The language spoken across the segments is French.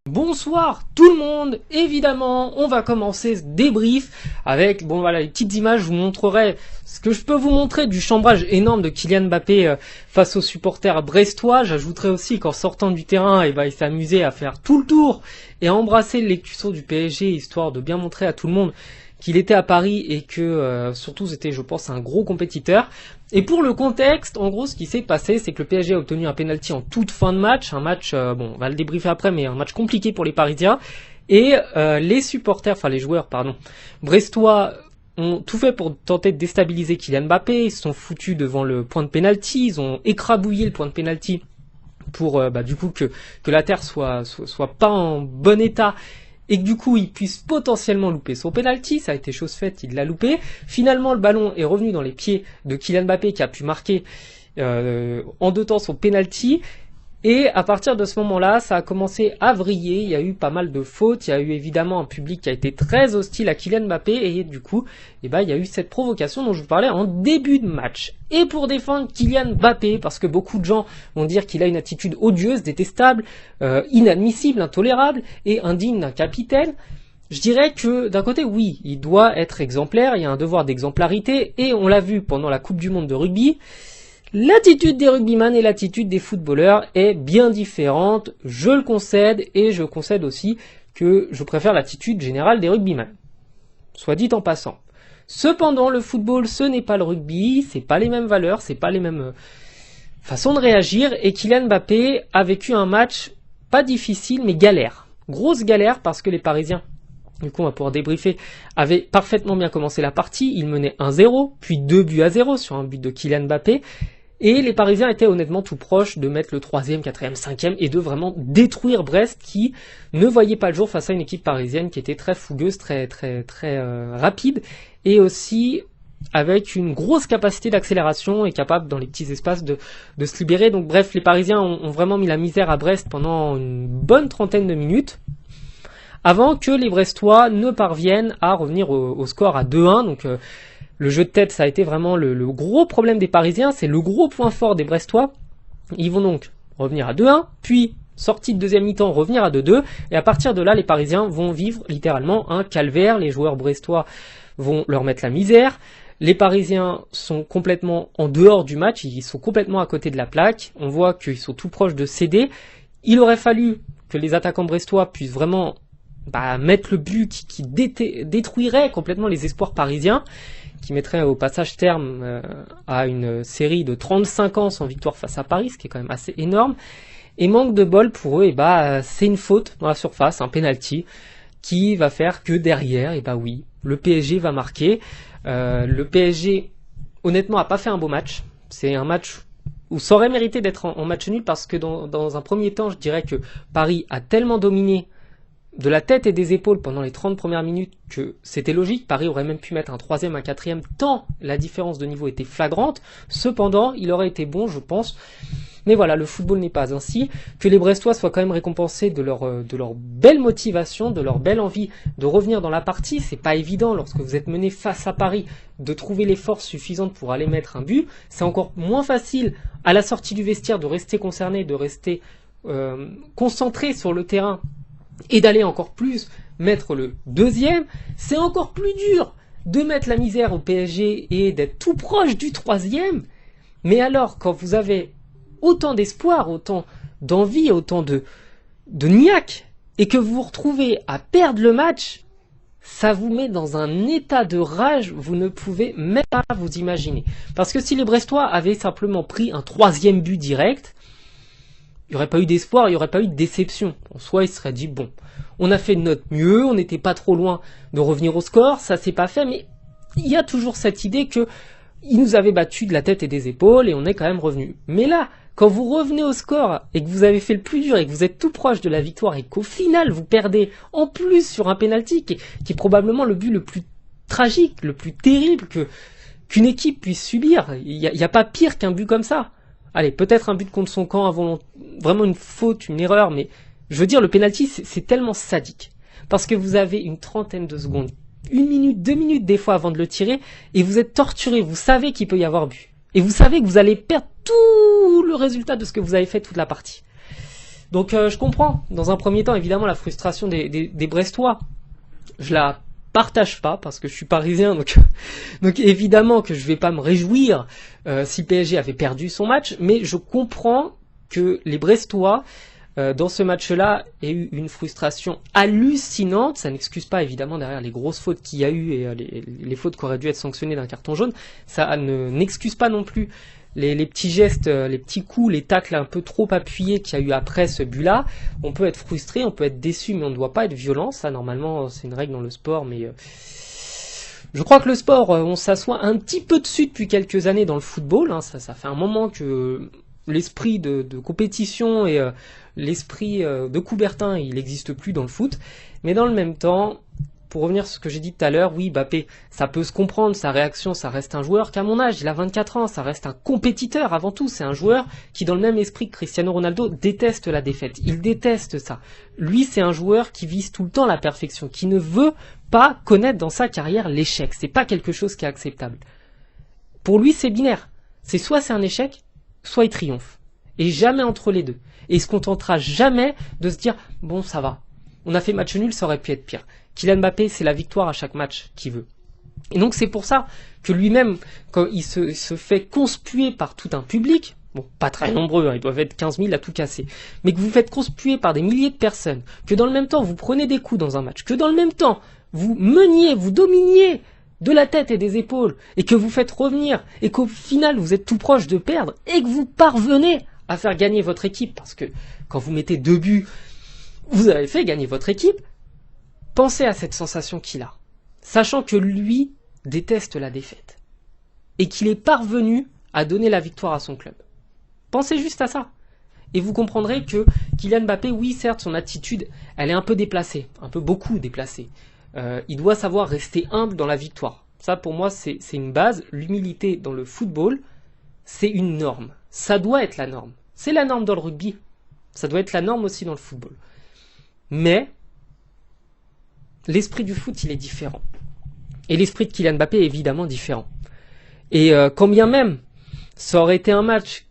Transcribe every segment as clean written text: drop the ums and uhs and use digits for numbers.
Bonsoir tout le monde, évidemment on va commencer ce débrief avec les petites images. Je vous montrerai ce que je peux vous montrer du chambrage énorme de Kylian Mbappé face aux supporters brestois. J'ajouterai aussi qu'en sortant du terrain il s'est amusé à faire tout le tour et à embrasser l'écusson du PSG, histoire de bien montrer à tout le monde qu'il était à Paris et que surtout c'était, je pense, un gros compétiteur. Et pour le contexte, en gros, ce qui s'est passé, c'est que le PSG a obtenu un penalty en toute fin de match, un match, on va le débriefer après, mais un match compliqué pour les Parisiens. Et les joueurs, brestois ont tout fait pour tenter de déstabiliser Kylian Mbappé. Ils se sont foutus devant le point de penalty, ils ont écrabouillé le point de penalty pour que la terre soit pas en bon état, et que du coup il puisse potentiellement louper son penalty. Ça a été chose faite, il l'a loupé. Finalement le ballon est revenu dans les pieds de Kylian Mbappé, qui a pu marquer en deux temps son penalty. Et à partir de ce moment-là, ça a commencé à vriller, il y a eu pas mal de fautes, il y a eu évidemment un public qui a été très hostile à Kylian Mbappé, et du coup, il y a eu cette provocation dont je vous parlais en début de match. Et pour défendre Kylian Mbappé, parce que beaucoup de gens vont dire qu'il a une attitude odieuse, détestable, inadmissible, intolérable et indigne d'un capitaine, je dirais que d'un côté, oui, il doit être exemplaire, il y a un devoir d'exemplarité, et on l'a vu pendant la Coupe du Monde de rugby. L'attitude des rugbyman et l'attitude des footballeurs est bien différente, je le concède, et je concède aussi que je préfère l'attitude générale des rugbyman, soit dit en passant. Cependant, le football, ce n'est pas le rugby, c'est pas les mêmes valeurs, c'est pas les mêmes façons de réagir, et Kylian Mbappé a vécu un match pas difficile, mais galère. Grosse galère, parce que les Parisiens, du coup on va pouvoir débriefer, avaient parfaitement bien commencé la partie. Ils menaient 1-0, puis 2-0 sur un but de Kylian Mbappé. Et les Parisiens étaient honnêtement tout proches de mettre le 3e, 4e, 5e et de vraiment détruire Brest, qui ne voyait pas le jour face à une équipe parisienne qui était très fougueuse, très rapide, et aussi avec une grosse capacité d'accélération et capable dans les petits espaces de se libérer. Donc bref, les Parisiens ont vraiment mis la misère à Brest pendant une bonne trentaine de minutes, avant que les Brestois ne parviennent à revenir au score à 2-1. Donc le jeu de tête, ça a été vraiment le gros problème des Parisiens, c'est le gros point fort des Brestois. Ils vont donc revenir à 2-1, puis, sortie de deuxième mi-temps, revenir à 2-2, et à partir de là, les Parisiens vont vivre littéralement un calvaire. Les joueurs brestois vont leur mettre la misère. Les Parisiens sont complètement en dehors du match, ils sont complètement à côté de la plaque. On voit qu'ils sont tout proches de céder. Il aurait fallu que les attaquants brestois puissent vraiment mettre le but qui détruirait complètement les espoirs parisiens, qui mettrait au passage terme à une série de 35 ans sans victoire face à Paris, ce qui est quand même assez énorme. Et manque de bol pour eux, c'est une faute dans la surface, un penalty, qui va faire que derrière, oui, le PSG va marquer. Le PSG, honnêtement, a pas fait un beau match. C'est un match où ça aurait mérité d'être en match nul, parce que dans un premier temps, je dirais que Paris a tellement dominé de la tête et des épaules pendant les 30 premières minutes que c'était logique. Paris aurait même pu mettre un 3e, un 4e, tant la différence de niveau était flagrante. Cependant, il aurait été bon, je pense. Mais voilà, le football n'est pas ainsi. Que les Brestois soient quand même récompensés de leur belle motivation, de leur belle envie de revenir dans la partie. C'est pas évident, lorsque vous êtes mené face à Paris, de trouver les forces suffisantes pour aller mettre un but. C'est encore moins facile à la sortie du vestiaire de rester concerné, de rester concentré sur le terrain, et d'aller encore plus mettre le 2e. C'est encore plus dur de mettre la misère au PSG et d'être tout proche du 3e. Mais alors, quand vous avez autant d'espoir, autant d'envie, autant de niaque, et que vous vous retrouvez à perdre le match, ça vous met dans un état de rage, vous ne pouvez même pas vous imaginer. Parce que si les Brestois avaient simplement pris un 3e but direct, il n'y aurait pas eu d'espoir, il n'y aurait pas eu de déception. En soi, il se serait dit, bon, on a fait de notre mieux, on n'était pas trop loin de revenir au score, ça s'est pas fait, mais il y a toujours cette idée que ils nous avaient battu de la tête et des épaules, et on est quand même revenu. Mais là, quand vous revenez au score, et que vous avez fait le plus dur, et que vous êtes tout proche de la victoire, et qu'au final, vous perdez en plus sur un penalty, qui est probablement le but le plus tragique, le plus terrible qu'une équipe puisse subir. Il n'y a pas pire qu'un but comme ça. Allez, peut-être un but contre son camp, vraiment une faute, une erreur, mais je veux dire, le penalty, c'est tellement sadique. Parce que vous avez une trentaine de secondes, 1 minute, 2 minutes des fois avant de le tirer, et vous êtes torturé, vous savez qu'il peut y avoir but. Et vous savez que vous allez perdre tout le résultat de ce que vous avez fait toute la partie. Donc je comprends, dans un premier temps, évidemment, la frustration des Brestois. Je la partage pas, parce que je suis parisien, donc évidemment que je vais pas me réjouir si PSG avait perdu son match, mais je comprends que les Brestois, dans ce match-là, aient eu une frustration hallucinante. Ça n'excuse pas, évidemment, derrière les grosses fautes qu'il y a eu et les fautes qui auraient dû être sanctionnées d'un carton jaune. Ça n'excuse pas non plus les petits gestes, les petits coups, les tacles un peu trop appuyés qu'il y a eu après ce but-là. On peut être frustré, on peut être déçu, mais on ne doit pas être violent. Ça, normalement, c'est une règle dans le sport, mais je crois que le sport, on s'assoit un petit peu dessus depuis quelques années dans le football. Hein. Ça fait un moment que l'esprit de compétition et l'esprit de Coubertin, il n'existe plus dans le foot. Mais dans le même temps, pour revenir sur ce que j'ai dit tout à l'heure, oui, Mbappé, ça peut se comprendre, sa réaction, ça reste un joueur qu'à mon âge, il a 24 ans, ça reste un compétiteur avant tout, c'est un joueur qui, dans le même esprit que Cristiano Ronaldo, déteste la défaite, il déteste ça. Lui, c'est un joueur qui vise tout le temps la perfection, qui ne veut pas connaître dans sa carrière l'échec, c'est pas quelque chose qui est acceptable. Pour lui, c'est binaire, soit c'est un échec, soit il triomphe, et jamais entre les deux. Et il se contentera jamais de se dire, bon, ça va, on a fait match nul, ça aurait pu être pire. Kylian Mbappé, c'est la victoire à chaque match qu'il veut. Et donc c'est pour ça que lui-même, quand il se fait conspuer par tout un public, bon, pas très nombreux, hein, ils doivent être 15 000 à tout casser, mais que vous faites conspuer par des milliers de personnes, que dans le même temps vous prenez des coups dans un match, que dans le même temps vous meniez, vous dominiez de la tête et des épaules, et que vous faites revenir, et qu'au final vous êtes tout proche de perdre, et que vous parvenez à faire gagner votre équipe, parce que quand vous mettez 2 buts, vous avez fait gagner votre équipe. Pensez à cette sensation qu'il a, sachant que lui déteste la défaite et qu'il est parvenu à donner la victoire à son club. Pensez juste à ça et vous comprendrez que Kylian Mbappé, oui certes son attitude, elle est un peu déplacée, un peu beaucoup déplacée. Il doit savoir rester humble dans la victoire. Ça pour moi c'est une base, l'humilité dans le football, c'est une norme. Ça doit être la norme. C'est la norme dans le rugby, ça doit être la norme aussi dans le football. Mais l'esprit du foot, il est différent. Et l'esprit de Kylian Mbappé est évidemment différent. Et quand bien même, ça aurait été un match,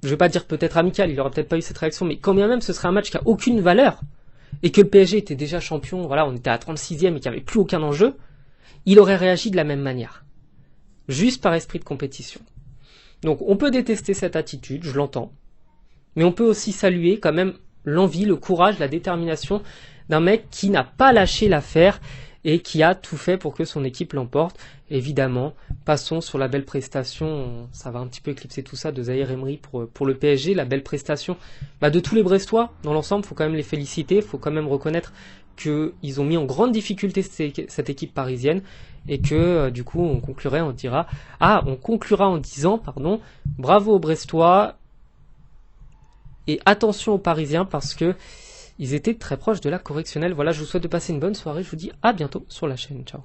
je vais pas dire peut-être amical, il aurait peut-être pas eu cette réaction, mais quand bien même ce serait un match qui a aucune valeur, et que le PSG était déjà champion, voilà, on était à 36e et qu'il n'y avait plus aucun enjeu, il aurait réagi de la même manière. Juste par esprit de compétition. Donc on peut détester cette attitude, je l'entends, mais on peut aussi saluer quand même l'envie, le courage, la détermination d'un mec qui n'a pas lâché l'affaire et qui a tout fait pour que son équipe l'emporte. Évidemment, passons sur la belle prestation, ça va un petit peu éclipser tout ça, de Zahir Emery pour le PSG, la belle prestation de tous les Brestois dans l'ensemble, il faut quand même les féliciter, il faut quand même reconnaître qu'ils ont mis en grande difficulté cette équipe parisienne et que du coup on conclura en disant, bravo aux Brestois et attention aux Parisiens parce que ils étaient très proches de la correctionnelle. Voilà, je vous souhaite de passer une bonne soirée. Je vous dis à bientôt sur la chaîne. Ciao.